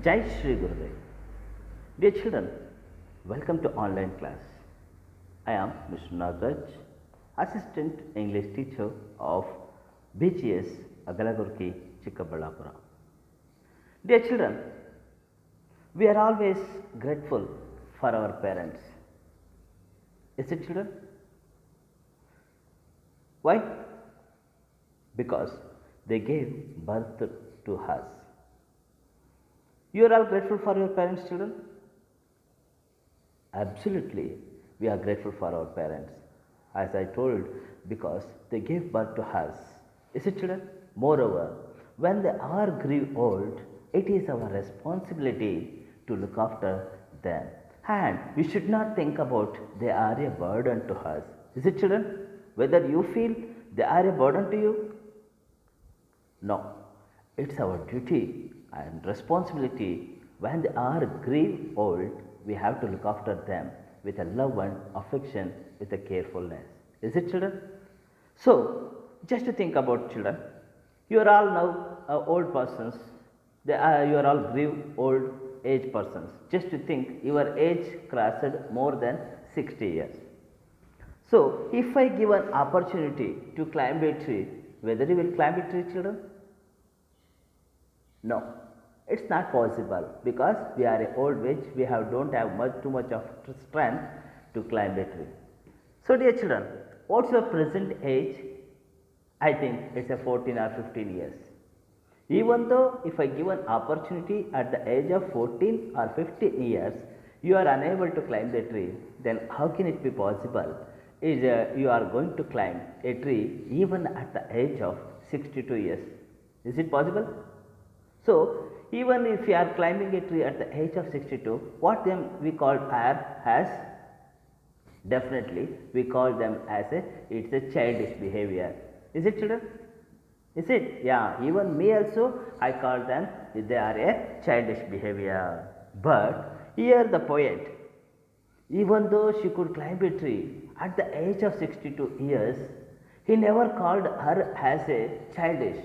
Jai Shri Gurudev. Dear children, welcome to online class. I am Mr. Nagaraj, Assistant English Teacher of BGS Agalagurki, Chikkaballapura. Dear children, we are always grateful for our parents. Is it, children? Why? Because they gave birth to us. You are all grateful for your parents, children? Absolutely, we are grateful for our parents. As I told, because they gave birth to us. Is it, children? Moreover, when they are grew old, it is our responsibility to look after them. And we should not think about they are a burden to us. Is it, children? Whether you feel they are a burden to you? No, it's our duty and responsibility. When they are grew old, we have to look after them with a love and affection, with a carefulness. Is it, children? So, just to think about, children, you are all now old persons. You are all grew old age persons. Just to think, your age crossed more than 60 years. So, if I give an opportunity to climb a tree, whether you will climb a tree, children? No, it's not possible, because we are a old age, we don't have too much of strength to climb a tree. So dear children, what's your present age? I think it's a 14 or 15 years. Even though if I give an opportunity at the age of 14 or 15 years, you are unable to climb the tree, then how can it be possible? You are going to climb a tree even at the age of 62 years. Is it possible? So, even if you are climbing a tree at the age of 62, what them we call as? Definitely, we call them as it's a childish behavior. Is it, children? Is it? Yeah, even me also, I call them, they are a childish behavior. But here the poet, even though she could climb a tree at the age of 62 years, he never called her as a childish.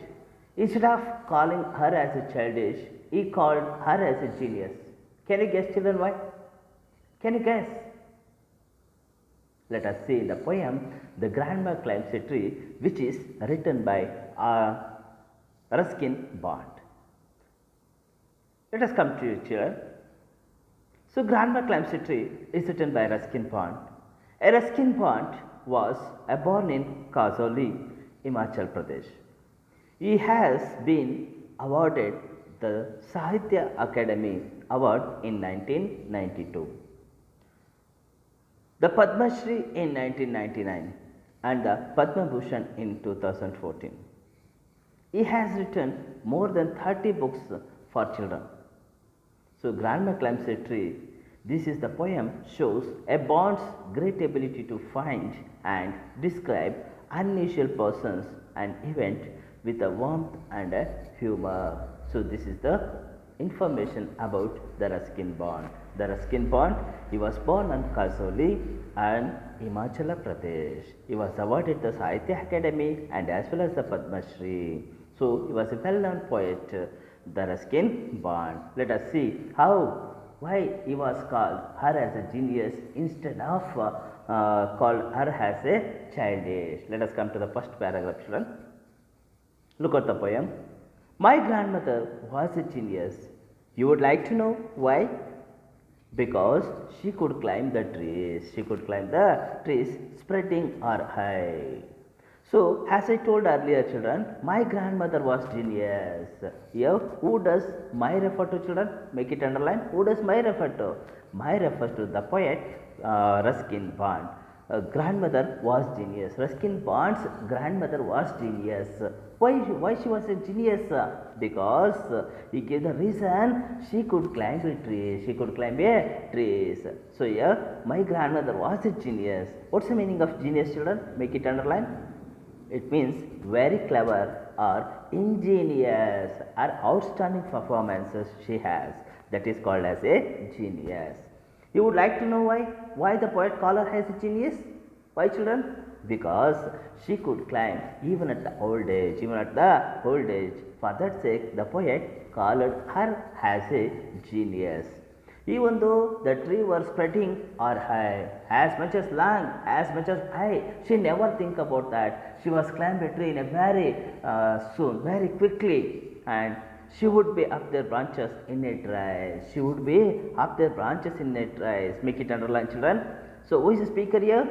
Instead of calling her as a childish, he called her as a genius. Can you guess, children, why? Can you guess? Let us see in the poem, The Grandma Climbs a Tree, which is written by Ruskin Bond. Let us come to you, children. So, Grandma Climbs a Tree is written by Ruskin Bond. Ruskin Bond was born in Kasoli, Himachal Pradesh. He has been awarded the Sahitya Academy Award in 1992, the Padma Shri in 1999 and the Padma Bhushan in 2014. He has written more than 30 books for children. So, Grandma Climbs a Tree, this is the poem, shows a Bond's great ability to find and describe unusual persons and events with a warmth and a humor. So, this is the information about the Ruskin Bond. The Ruskin Bond, he was born in Kasoli and Himachal Pradesh. He was awarded the Sahitya Academy and as well as the Padma Shri. So, he was a well-known poet, the Ruskin Bond. Let us see why he was called her as a genius instead of called her as a childish. Let us come to the first paragraph, children. Look at the poem. My grandmother was a genius. You would like to know why? Because she could climb the trees. She could climb the trees spreading or high. So, as I told earlier, children, my grandmother was genius. Here, who does my refer to, children? Make it underline. Who does my refer to? My refers to the poet Ruskin Bond. Grandmother was genius. Ruskin Bond's grandmother was genius. Why she was a genius? Because he gave the reason she could climb a tree. She could climb a trees. So here, my grandmother was a genius. What's the meaning of genius, children? Make it underline. It means very clever or ingenious or outstanding performances she has. That is called as a genius. You would like to know why? Why the poet called her as a genius? Why, children? Because she could climb even at the old age. For that sake, the poet called her as a genius. Even though the tree was spreading or high, as much as long, as much as high, she never think about that. She was climb a tree in a very soon, very quickly, and she would be up their branches in a rise. She would be up their branches in a rise. Make it underline, children. So who is the speaker here?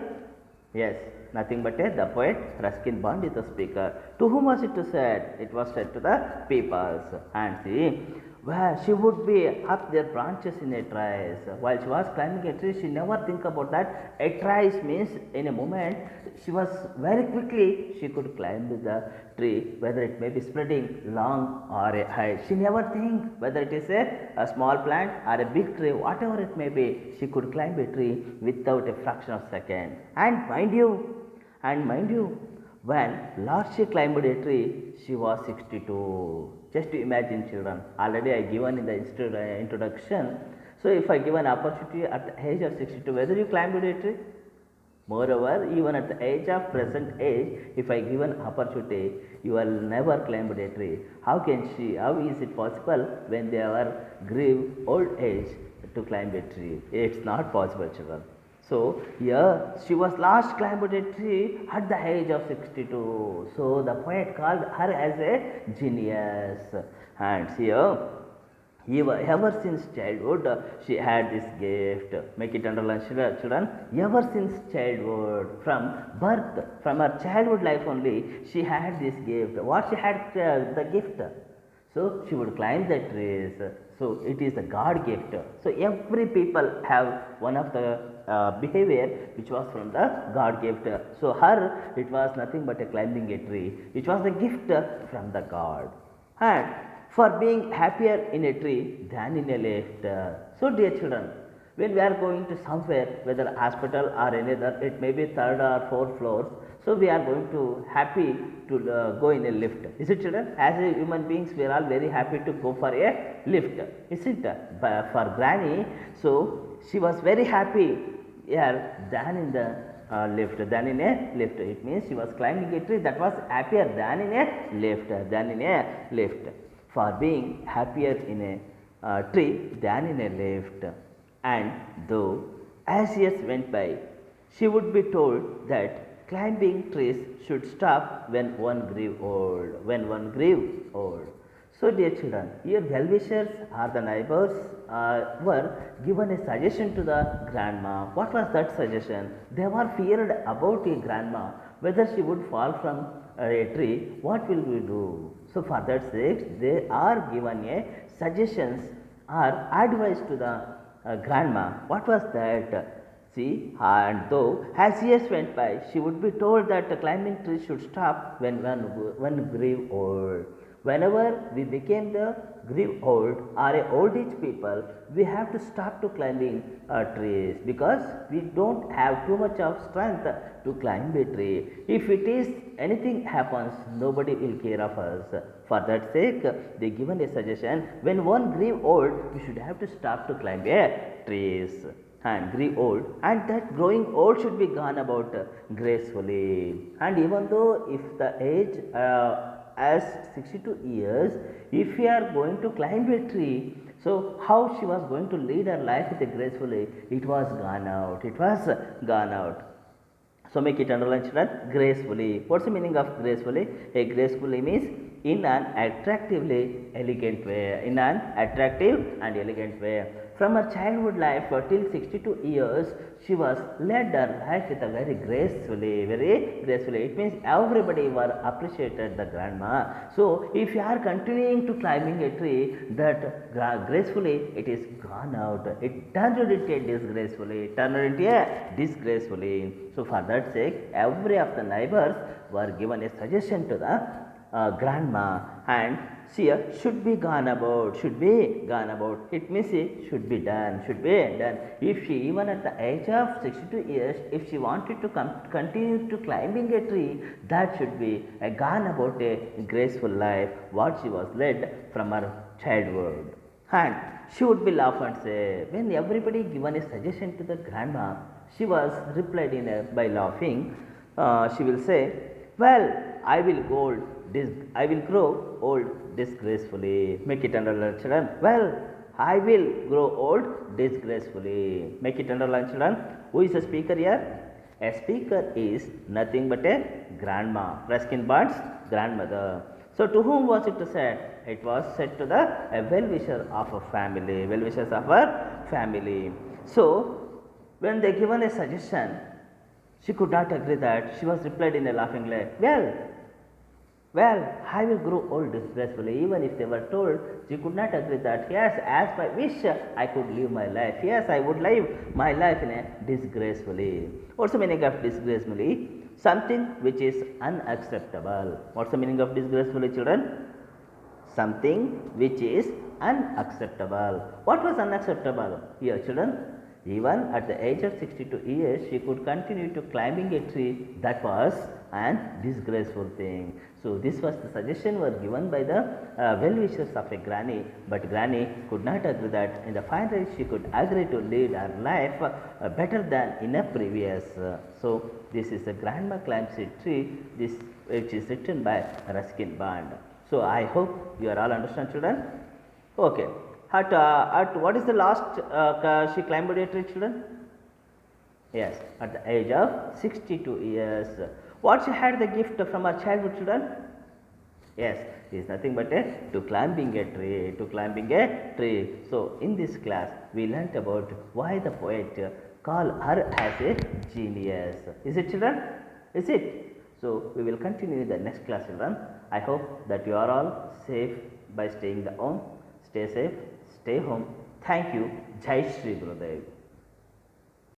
Yes, nothing but the poet Ruskin Bond is the speaker. To whom was it said? It was said to the peoples. And see, where she would be up their branches in a trice. While she was climbing a tree, she never think about that. A trice means in a moment, she was very quickly, she could climb the tree, whether it may be spreading long or a high. She never think whether it is a small plant or a big tree, whatever it may be, she could climb a tree without a fraction of a second. And mind you, when last she climbed a tree, she was 62. Just to imagine, children. Already I given in the introduction. So if I give an opportunity at the age of 62, whether you climbed a tree? Moreover, even at the age of present age, if I give an opportunity, you will never climb a tree. How is it possible when they are grieve old age to climb a tree? It's not possible, children. So here she was last climbed a tree at the age of 62. So the poet called her as a genius. And here, ever since childhood, she had this gift. Make it underline, children. Ever since childhood, from birth, from her childhood life only, she had this gift. What she had, the gift? So she would climb the trees. So it is a God gift. So every people have one of the behavior which was from the God gift. So her, it was nothing but a climbing a tree, which was the gift from the God. And for being happier in a tree than in a lift. So dear children, when we are going to somewhere, whether hospital or any other, it may be third or fourth floors, so we are going to happy to go in a lift. Is it, children? As a human beings, we are all very happy to go for a lift. Isn't it? But for Granny, so she was very happy here than in the lift. It means she was climbing a tree that was happier than in a lift. For being happier in a tree than in a lift. And though as years went by, she would be told that climbing trees should stop when one grew old. So dear children, your well-wishers or the neighbors were given a suggestion to the grandma. What was that suggestion? They were feared about a grandma, whether she would fall from a tree, what will we do? So for that sake, they are given a suggestions or advice to the grandma. What was that? See, and though as years went by, she would be told that the climbing tree should stop when one grew old. Whenever we became the grew old or a old age people, we have to stop to climbing trees because we don't have too much of strength to climb a tree. If it is anything happens, nobody will care of us. For that sake, they given a suggestion, when one grew old, we should have to stop to climb a trees and grew old, and that growing old should be gone about gracefully. And even though if the age as 62 years, if we are going to climb a tree, so how she was going to lead her life with a gracefully, it was gone out. So make it underline, children, gracefully. What's the meaning of gracefully? A gracefully means in an attractively elegant way, in an attractive and elegant way. From her childhood life till 62 years, she was led her life with a very gracefully. It means everybody were appreciated the grandma. So if you are continuing to climbing a tree, that gracefully, it is gone out. It turned into a disgracefully. So for that sake, every of the neighbors were given a suggestion to the grandma, and she should be gone about. It means it should be done. If she, even at the age of 62 years, if she wanted to continue to climbing a tree, that should be gone about a graceful life, what she was led from her childhood. And she would be laugh and say, when everybody given a suggestion to the grandma, she was replied by laughing. She will say, well, I will grow old disgracefully. Make it underline, children. Well, I will grow old disgracefully. Make it underline, children. Who is the speaker here? A speaker is nothing but a grandma, Ruskin Bond's grandmother. So to whom was it said? It was said to the a well-wisher of a family, well-wishers of her family. So when they given a suggestion, she could not agree that. She was replied in a laughing way. Well, I will grow old disgracefully. Even if they were told, she could not agree that. Yes, as my wish, I could live my life. Yes, I would live my life in a disgracefully. What's the meaning of disgracefully? Something which is unacceptable. What's the meaning of disgracefully, children? Something which is unacceptable. What was unacceptable here, children? Even at the age of 62 years, she could continue to climbing a tree. That was an disgraceful thing. So this was the suggestion were given by the well-wishers of a granny, but granny could not agree that. In the final, she could agree to lead her life better than in a previous. So this is a grandma climbs a tree. This which is written by Ruskin Bond. So I hope you are all understand, children. Okay. At what is the last she climbed a tree, children? Yes, at the age of 62 years. What she had the gift from her childhood, children? Yes, it is nothing but to climbing a tree, to climbing a tree. So in this class, we learnt about why the poet called her as a genius. Is it, children? Is it? So we will continue in the next class, children. I hope that you are all safe by staying at home. Stay safe, stay home. Thank you. Jai Shri Gurudev.